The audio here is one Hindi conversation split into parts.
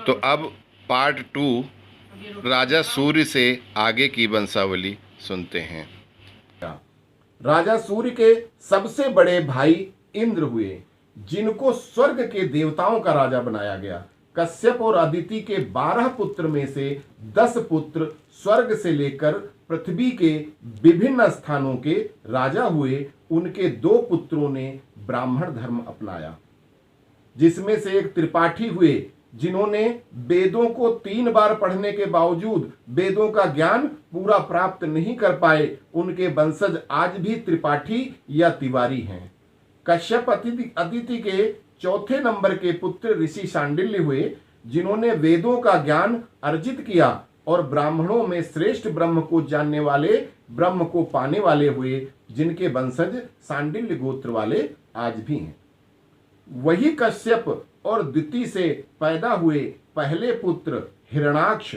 तो अब पार्ट 2 राजा सूर्य से आगे की वंशावली सुनते हैं। राजा सूर्य के सबसे बड़े भाई इंद्र हुए, जिनको स्वर्ग के देवताओं का राजा बनाया गया। कश्यप और अदिति के 12 पुत्र में से 10 पुत्र स्वर्ग से लेकर पृथ्वी के विभिन्न स्थानों के राजा हुए। उनके 2 पुत्रों ने ब्राह्मण धर्म अपनाया, जिसमें से एक त्रिपाठी हुए, जिन्होंने वेदों को 3 बार पढ़ने के बावजूद वेदों का ज्ञान पूरा प्राप्त नहीं कर पाए। उनके वंशज आज भी त्रिपाठी या तिवारी हैं। कश्यप अदिति के चौथे नंबर के पुत्र ऋषि शांडिल्य हुए, जिन्होंने वेदों का ज्ञान अर्जित किया और ब्राह्मणों में श्रेष्ठ ब्रह्म को जानने वाले, ब्रह्म को पाने वाले हुए, जिनके वंशज शांडिल्य गोत्र वाले आज भी हैं। वही कश्यप और द्वितीय से पैदा हुए पहले पुत्र हिरणाक्ष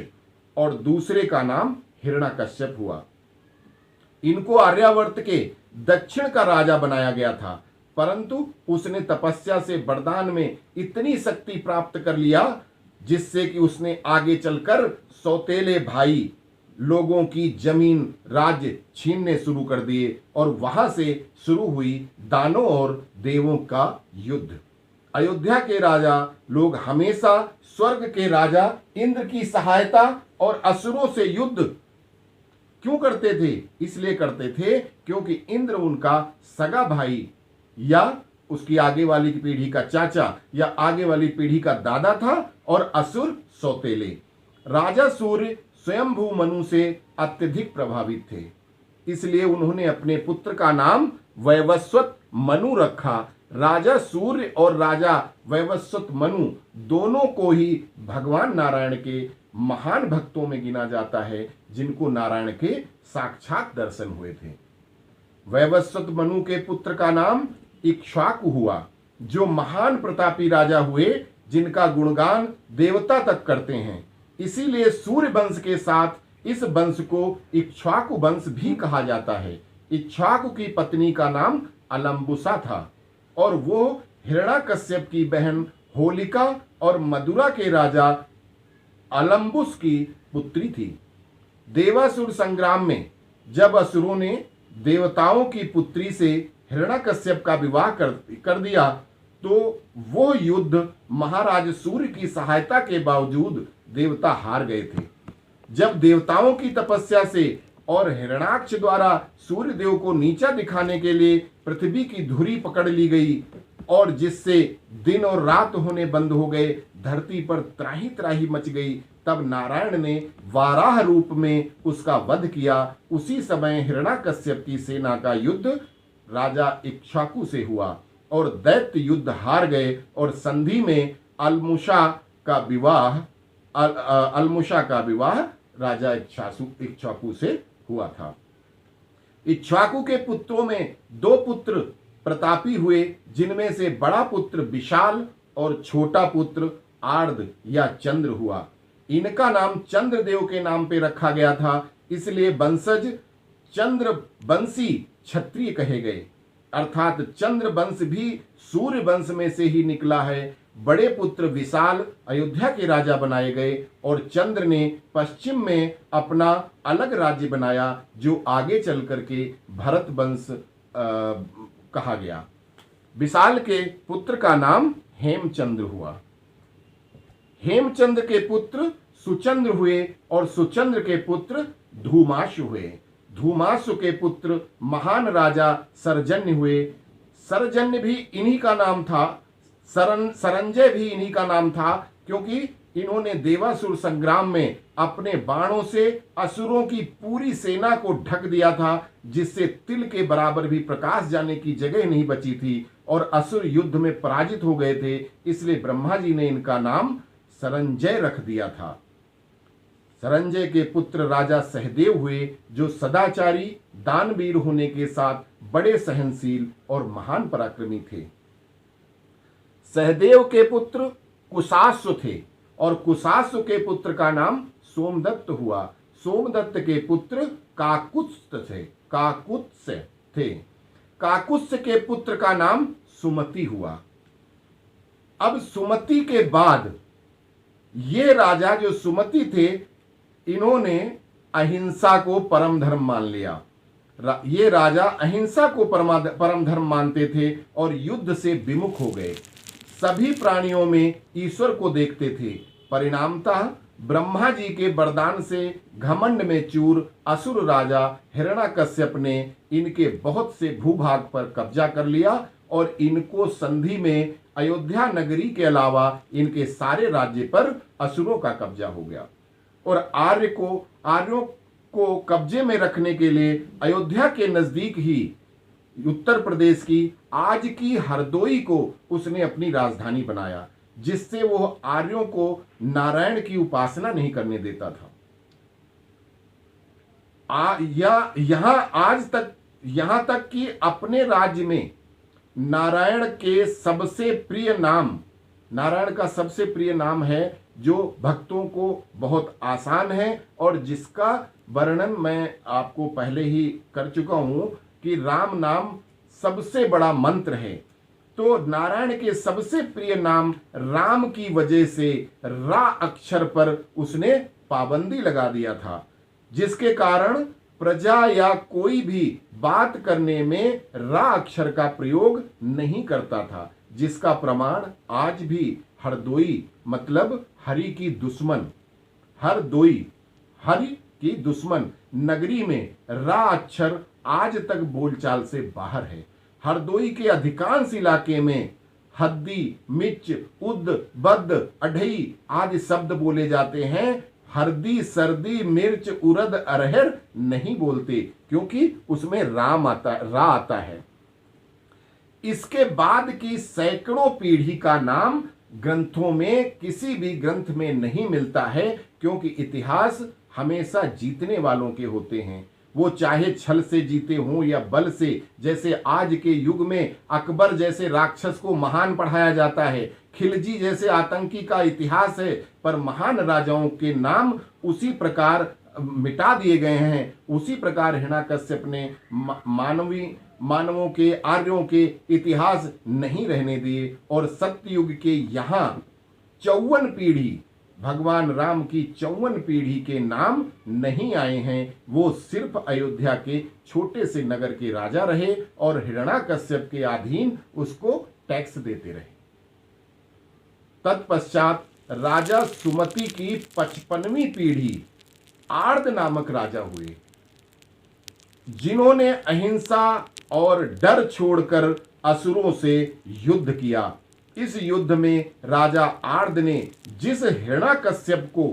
और दूसरे का नाम हिरण्यकश्यप हुआ। इनको आर्यावर्त के दक्षिण का राजा बनाया गया था, परंतु उसने तपस्या से वरदान में इतनी शक्ति प्राप्त कर लिया, जिससे कि उसने आगे चलकर सौतेले भाई लोगों की जमीन राज्य छीनने शुरू कर दिए और वहां से शुरू हुई दानों और देवों का युद्ध। अयोध्या के राजा लोग हमेशा स्वर्ग के राजा इंद्र की सहायता और असुरों से युद्ध क्यों करते थे? इसलिए करते थे क्योंकि इंद्र उनका सगा भाई या उसकी आगे वाली पीढ़ी का चाचा या आगे वाली पीढ़ी का दादा था और असुर सौतेले। राजा सूर्य स्वयंभू मनु से अत्यधिक प्रभावित थे, इसलिए उन्होंने अपने पुत्र का नाम वैवस्वत मनु रखा। राजा सूर्य और राजा वैवस्वत मनु दोनों को ही भगवान नारायण के महान भक्तों में गिना जाता है, जिनको नारायण के साक्षात दर्शन हुए थे। वैवस्वत मनु के पुत्र का नाम इक्ष्वाकु हुआ, जो महान प्रतापी राजा हुए, जिनका गुणगान देवता तक करते हैं। इसीलिए सूर्य वंश के साथ इस वंश को इक्ष्वाकु वंश भी कहा जाता है। इक्ष्वाकु की पत्नी का नाम अलम्बुसा था और वो हिरण्यकश्यप की बहन होलिका और मदुरा के राजा अलम्बुस की पुत्री थी। देवासुर संग्राम में जब असुरों ने देवताओं की पुत्री से हिरण्यकश्यप का विवाह कर दिया, तो वो युद्ध महाराज सूर्य की सहायता के बावजूद देवता हार गए थे। जब देवताओं की तपस्या से और हिरण्याक्ष द्वारा सूर्य देव को नीचा दिखाने के लिए पृथ्वी की धुरी पकड़ ली गई और जिससे दिन और रात होने बंद हो गए, धरती पर त्राही त्राही मच गई, तब नारायण ने वाराह रूप में उसका वध किया। उसी समय हिरण्यकश्यप की सेना का युद्ध राजा इक्ष्वाकु से हुआ और दैत्य युद्ध हार गए और संधि में अलमुशा का विवाह राजा इक्ष्वाकु से हुआ था। इक्ष्वाकु के पुत्रों में 2 पुत्र प्रतापी हुए, जिनमें से बड़ा पुत्र विशाल और छोटा पुत्र आर्द या चंद्र हुआ। इनका नाम चंद्रदेव के नाम पे रखा गया था, इसलिए वंशज चंद्रवंशी क्षत्रिय कहे गए, अर्थात चंद्र वंश भी सूर्य वंश में से ही निकला है। बड़े पुत्र विशाल अयोध्या के राजा बनाए गए और चंद्र ने पश्चिम में अपना अलग राज्य बनाया, जो आगे चल करके भरत वंश कहा गया। विशाल के पुत्र का नाम हेमचंद्र हुआ। हेमचंद्र के पुत्र सुचंद्र हुए और सुचंद्र के पुत्र धूमाशु हुए। धूमाशु के पुत्र महान राजा सरजन्य हुए। सरजन्य भी इन्हीं का नाम था। सरंजय भी इन्हीं का नाम था, क्योंकि इन्होंने देवासुर संग्राम में अपने बाणों से असुरों की पूरी सेना को ढक दिया था, जिससे तिल के बराबर भी प्रकाश जाने की जगह नहीं बची थी और असुर युद्ध में पराजित हो गए थे। इसलिए ब्रह्मा जी ने इनका नाम सरंजय रख दिया था। सरंजय के पुत्र राजा सहदेव हुए, जो सदाचारी, दानवीर होने के साथ बड़े सहनशील और महान पराक्रमी थे। सहदेव के पुत्र कुशास्व थे और कुशास्व के पुत्र का नाम सोमदत्त हुआ। सोमदत्त के पुत्र काकुत्स थे। काकुत्स के पुत्र का नाम सुमति हुआ। अब सुमति के बाद ये राजा जो सुमति थे, इन्होंने अहिंसा को परम धर्म मान लिया। ये राजा अहिंसा को परम धर्म मानते थे और युद्ध से विमुख हो गए। सभी प्राणियों में ईश्वर को देखते थे। परिणामतः ब्रह्मा जी के वरदान से घमंड में चूर असुर राजा हिरण्याकश्यप ने इनके बहुत से भूभाग पर कब्जा कर लिया और इनको संधि में अयोध्या नगरी के अलावा इनके सारे राज्य पर असुरों का कब्जा हो गया। और आर्यों को कब्जे में रखने के लिए अयोध्या के नजदीक ही उत्तर प्रदेश की आज की हरदोई को उसने अपनी राजधानी बनाया, जिससे वो आर्यों को नारायण की उपासना नहीं करने देता था। यहां तक कि अपने राज्य में नारायण का सबसे प्रिय नाम है जो भक्तों को बहुत आसान है और जिसका वर्णन मैं आपको पहले ही कर चुका हूं कि राम नाम सबसे बड़ा मंत्र है। तो नारायण के सबसे प्रिय नाम राम की वजह से रा अक्षर पर उसने पाबंदी लगा दिया था, जिसके कारण प्रजा या कोई भी बात करने में रा अक्षर का प्रयोग नहीं करता था, जिसका प्रमाण आज भी हरदोई मतलब हरि की दुश्मन, हरदोई हरि की दुश्मन नगरी में रा अक्षर आज तक बोलचाल से बाहर है। हरदोई के अधिकांश इलाके में हद्दी, मिर्च, उद, बद, अढ़ई आदि शब्द बोले जाते हैं। हरदी, सर्दी, मिर्च, उरद, अरहर नहीं बोलते, क्योंकि उसमें रा आता है। इसके बाद की सैकड़ों पीढ़ी का नाम ग्रंथों में किसी भी ग्रंथ में नहीं मिलता है, क्योंकि इतिहास हमेशा जीतने वालों के होते हैं। वो चाहे छल से जीते हों या बल से। जैसे आज के युग में अकबर जैसे राक्षस को महान पढ़ाया जाता है, खिलजी जैसे आतंकी का इतिहास है, पर महान राजाओं के नाम उसी प्रकार मिटा दिए गए हैं। उसी प्रकार हिरण्याकश्यप ने मानवों के, आर्यों के इतिहास नहीं रहने दिए और सत्ययुग के यहाँ 54 पीढ़ी, भगवान राम की 54 पीढ़ी के नाम नहीं आए हैं। वो सिर्फ अयोध्या के छोटे से नगर के राजा रहे और हिरण्याकश्यप के अधीन उसको टैक्स देते रहे। तत्पश्चात राजा सुमति की 55वीं पीढ़ी आर्द नामक राजा हुए, जिन्होंने अहिंसा और डर छोड़कर असुरों से युद्ध किया। इस युद्ध में राजा आर्द ने जिस हिरण्याकश्यप को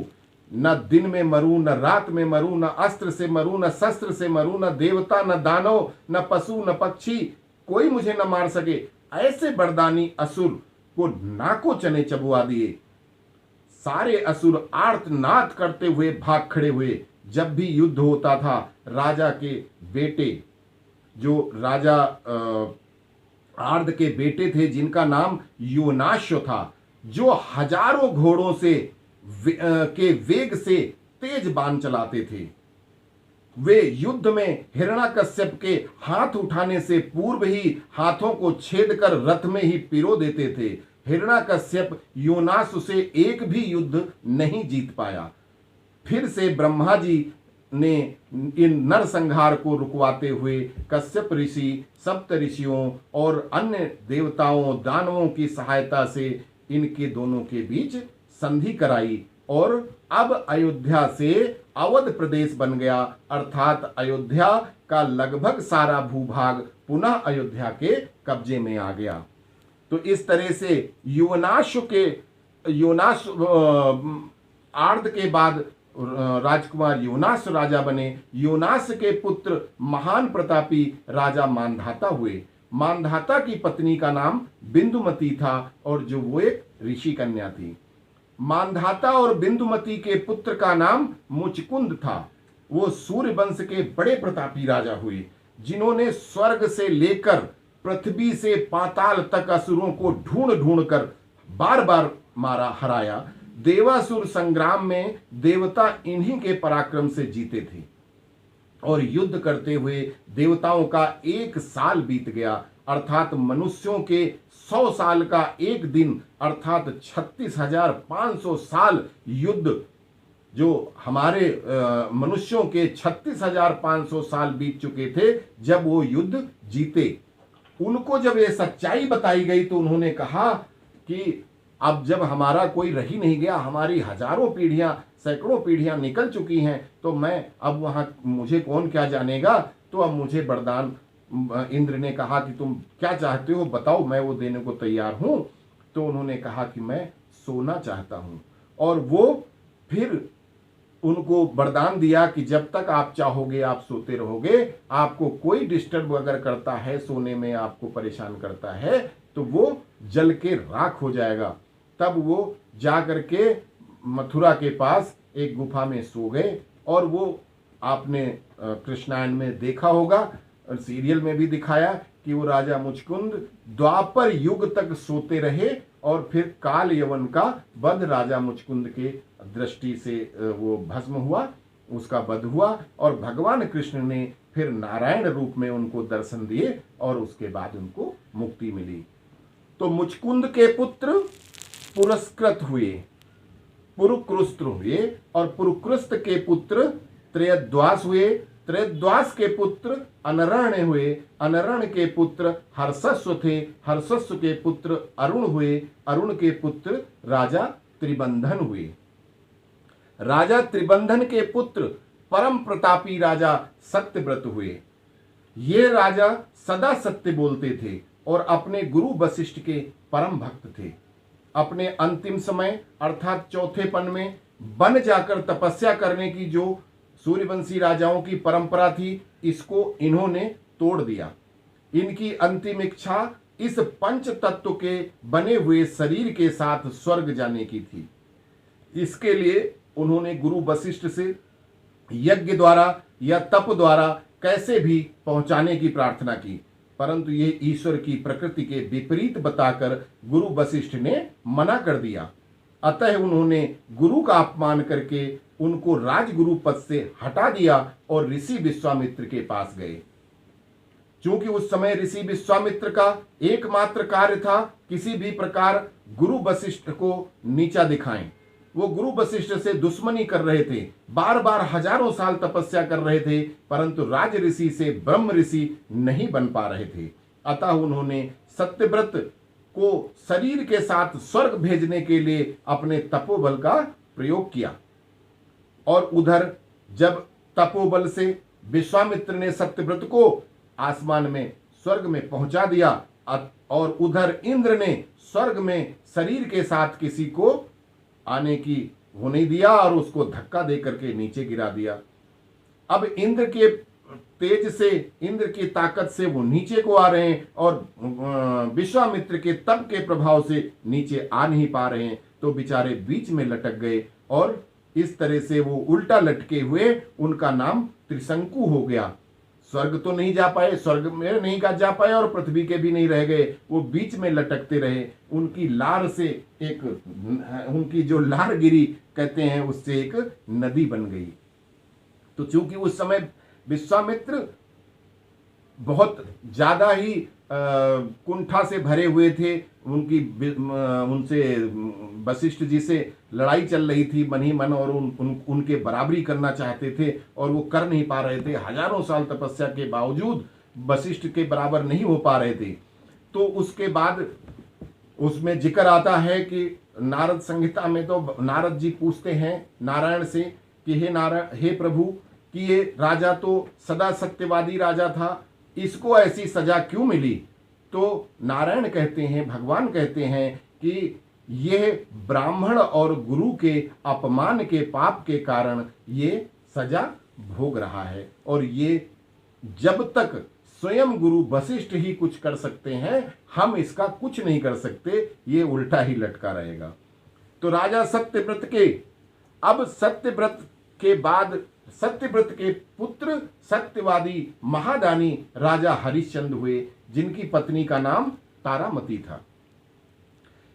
न दिन में मरूं, न रात में मरूं, न अस्त्र से मरूं, न शस्त्र से मरूं, न देवता, न दानव, न पशु, न पक्षी, कोई मुझे न मार सके, ऐसे बरदानी असुर को नाको चने चबुआ दिए। सारे असुर आर्तनाद करते हुए भाग खड़े हुए। जब भी युद्ध होता था, राजा के बेटे, जो राजा आर्द के बेटे थे, जिनका नाम योनाश था, जो हजारों घोड़ों से के वेग से तेज बाण चलाते थे, वे युद्ध में हिरण्याकश्यप के हाथ उठाने से पूर्व ही हाथों को छेद कर रथ में ही पिरो देते थे। हिरण्याकश्यप योनाश से एक भी युद्ध नहीं जीत पाया। फिर से ब्रह्मा जी ने इन नरसंहार को रुकवाते हुए कश्यप ऋषि, सप्त ऋषियों और अन्य देवताओं, दानवों की सहायता से इनके दोनों के बीच संधि कराई और अब अयोध्या से अवध प्रदेश बन गया। अर्थात अयोध्या का लगभग सारा भूभाग पुनः अयोध्या के कब्जे में आ गया। तो इस तरह से योनाश आर्द के बाद राजकुमार योनास राजा बने। योनास के पुत्र महान प्रतापी राजा मानधाता हुए। मानधाता की पत्नी का नाम बिंदुमती था और जो वो एक ऋषि कन्या थी। मानधाता और बिंदुमती के पुत्र का नाम मुचकुंद था। वो सूर्य वंश के बड़े प्रतापी राजा हुए, जिन्होंने स्वर्ग से लेकर पृथ्वी से पाताल तक असुरों को ढूंढ ढूंढ कर बार बार हराया। देवासुर संग्राम में देवता इन्हीं के पराक्रम से जीते थे और युद्ध करते हुए देवताओं का 1 साल बीत गया। अर्थात मनुष्यों के 100 साल का एक दिन अर्थात 36,500 साल युद्ध, जो हमारे मनुष्यों के 36,500 साल बीत चुके थे जब वो युद्ध जीते। उनको जब ये सच्चाई बताई गई तो उन्होंने कहा कि अब जब हमारा कोई रह ही नहीं गया, हमारी हजारों पीढ़ियां, सैकड़ों पीढ़ियां निकल चुकी हैं, तो मैं अब वहां मुझे कौन क्या जानेगा, तो अब मुझे वरदान। इंद्र ने कहा कि तुम क्या चाहते हो बताओ, मैं वो देने को तैयार हूं। तो उन्होंने कहा कि मैं सोना चाहता हूं। और वो फिर उनको वरदान दिया कि जब तक आप चाहोगे आप सोते रहोगे, आपको कोई डिस्टर्ब अगर करता है, सोने में आपको परेशान करता है, तो वो जल के राख हो जाएगा। तब वो जा करके मथुरा के पास एक गुफा में सो गए। और वो आपने कृष्णायन में देखा होगा, सीरियल में भी दिखाया कि वो राजा मुचकुंद द्वापर युग तक सोते रहे और फिर काल यवन का वध राजा मुचकुंद के दृष्टि से वो भस्म हुआ, उसका वध हुआ। और भगवान कृष्ण ने फिर नारायण रूप में उनको दर्शन दिए और उसके बाद उनको मुक्ति मिली। तो मुचकुंद के पुत्र पुरस्कृत हुए, पुरुकृस्त हुए, और पुरुकृस्त के पुत्र त्रयद्वास हुए, त्रयद्वास के पुत्र अनरण्य हुए, अनरण्य के पुत्र हर्षस्व थे, हर्षस्व के पुत्र अरुण हुए, अरुण के पुत्र राजा त्रिबंधन हुए। राजा त्रिबंधन के पुत्र परम प्रतापी राजा सत्यव्रत हुए। ये राजा सदा सत्य बोलते थे और अपने गुरु वशिष्ठ के परम भक्त थे। अपने अंतिम समय अर्थात चौथेपन में वन जाकर तपस्या करने की जो सूर्यवंशी राजाओं की परंपरा थी, इसको इन्होंने तोड़ दिया। इनकी अंतिम इच्छा इस पंच तत्व के बने हुए शरीर के साथ स्वर्ग जाने की थी। इसके लिए उन्होंने गुरु वशिष्ठ से यज्ञ द्वारा या तप द्वारा कैसे भी पहुंचाने की प्रार्थना की, परंतु ये ईश्वर की प्रकृति के विपरीत बताकर गुरु वशिष्ठ ने मना कर दिया। अतः उन्होंने गुरु का अपमान करके उनको राजगुरु पद से हटा दिया और ऋषि विश्वामित्र के पास गए। क्योंकि उस समय ऋषि विश्वामित्र का एकमात्र कार्य था किसी भी प्रकार गुरु वशिष्ठ को नीचा दिखाएं। वो गुरु वशिष्ठ से दुश्मनी कर रहे थे, बार बार हजारों साल तपस्या कर रहे थे, परंतु राज ऋषि से ब्रह्म ऋषि नहीं बन पा रहे थे। अतः उन्होंने सत्यव्रत को शरीर के साथ स्वर्ग भेजने के लिए अपने तपोबल का प्रयोग किया। और उधर जब तपोबल से विश्वामित्र ने सत्यव्रत को आसमान में स्वर्ग में पहुंचा दिया और उधर इंद्र ने स्वर्ग में शरीर के साथ किसी को आने की वो नहीं दिया और उसको धक्का दे करके नीचे गिरा दिया। अब इंद्र के तेज से, इंद्र की ताकत से वो नीचे को आ रहे हैं और विश्वामित्र के तप के प्रभाव से नीचे आ नहीं पा रहे हैं, तो बेचारे बीच में लटक गए और इस तरह से वो उल्टा लटके हुए उनका नाम त्रिशंकु हो गया। स्वर्ग तो नहीं जा पाए, स्वर्ग में नहीं जा पाए और पृथ्वी के भी नहीं रह गए, वो बीच में लटकते रहे। उनकी लार से एक, उनकी जो लार गिरी कहते हैं, उससे एक नदी बन गई। तो चूंकि उस समय विश्वामित्र बहुत ज्यादा ही कुंठा से भरे हुए थे, उनसे वशिष्ठ जी से लड़ाई चल रही थी मन ही मन, और उनके बराबरी करना चाहते थे और वो कर नहीं पा रहे थे। हजारों साल तपस्या के बावजूद वशिष्ठ के बराबर नहीं हो पा रहे थे। तो उसके बाद उसमें जिक्र आता है कि नारद संहिता में तो नारद जी पूछते हैं नारायण से कि हे नारायण, हे प्रभु, कि ये राजा तो सदा सत्यवादी राजा था, इसको ऐसी सजा क्यों मिली? तो नारायण कहते हैं, भगवान कहते हैं कि यह ब्राह्मण और गुरु के अपमान के पाप के कारण ये सजा भोग रहा है, और ये जब तक स्वयं गुरु वशिष्ठ ही कुछ कर सकते हैं, हम इसका कुछ नहीं कर सकते, ये उल्टा ही लटका रहेगा। तो राजा सत्यव्रत के, अब सत्यव्रत के बाद सत्यव्रत के पुत्र सत्यवादी महादानी राजा हरिश्चंद्र हुए, जिनकी पत्नी का नाम तारामती था।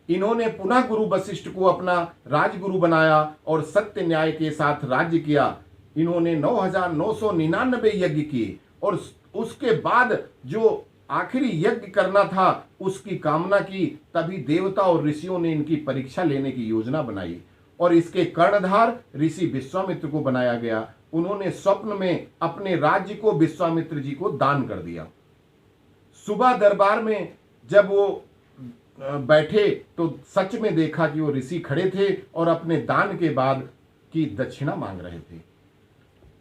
इन्होंने पुनः गुरु वशिष्ठ को अपना राजगुरु बनाया और सत्य न्याय के साथ राज्य किया। इन्होंने 9,999 यज्ञ किए और उसके बाद जो आखिरी यज्ञ करना था, उसकी कामना की। तभी देवता और ऋषियों ने इनकी परीक्षा लेने की योजना बनाई और इसके कर्णधार ऋषि विश्वामित्र को बनाया गया। उन्होंने स्वप्न में अपने राज्य को विश्वामित्र जी को दान कर दिया। सुबह दरबार में जब वो बैठे तो सच में देखा कि वो ऋषि खड़े थे और अपने दान के बाद की दक्षिणा मांग रहे थे।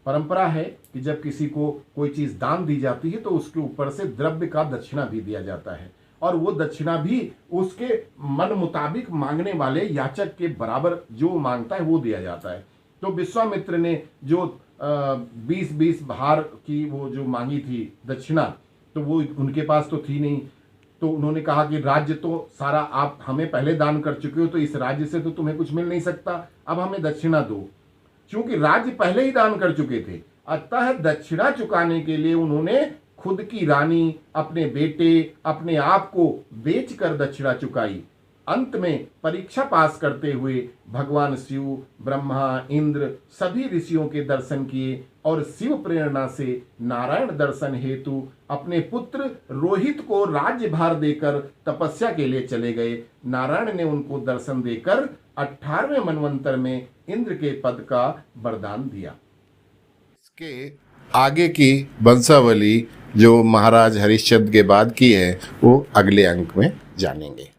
परंपरा है कि जब किसी को कोई चीज दान दी जाती है तो उसके ऊपर से द्रव्य का दक्षिणा भी दिया जाता है और वो दक्षिणा भी उसके मन मुताबिक मांगने वाले याचक के बराबर जो मांगता है वो दिया जाता है। तो विश्वामित्र ने जो 20-20 भार की वो जो मांगी थी दक्षिणा, तो वो उनके पास तो थी नहीं। तो उन्होंने कहा कि राज्य तो सारा आप हमें पहले दान कर चुके हो, तो इस राज्य से तो तुम्हें कुछ मिल नहीं सकता, अब हमें दक्षिणा दो। क्योंकि राज्य पहले ही दान कर चुके थे, अतः दक्षिणा चुकाने के लिए उन्होंने खुद की रानी, अपने बेटे, अपने आप को बेचकर दक्षिणा चुकाई। अंत में परीक्षा पास करते हुए भगवान शिव, ब्रह्मा, इंद्र सभी ऋषियों के दर्शन किए और शिव प्रेरणा से नारायण दर्शन हेतु अपने पुत्र रोहित को राज्यभार देकर तपस्या के लिए चले गए। नारायण ने उनको दर्शन देकर 18वें मनवंतर में इंद्र के पद का वरदान दिया। इसके आगे की वंशावली जो महाराज हरिश्चंद्र के बाद की है वो अगले अंक में जानेंगे।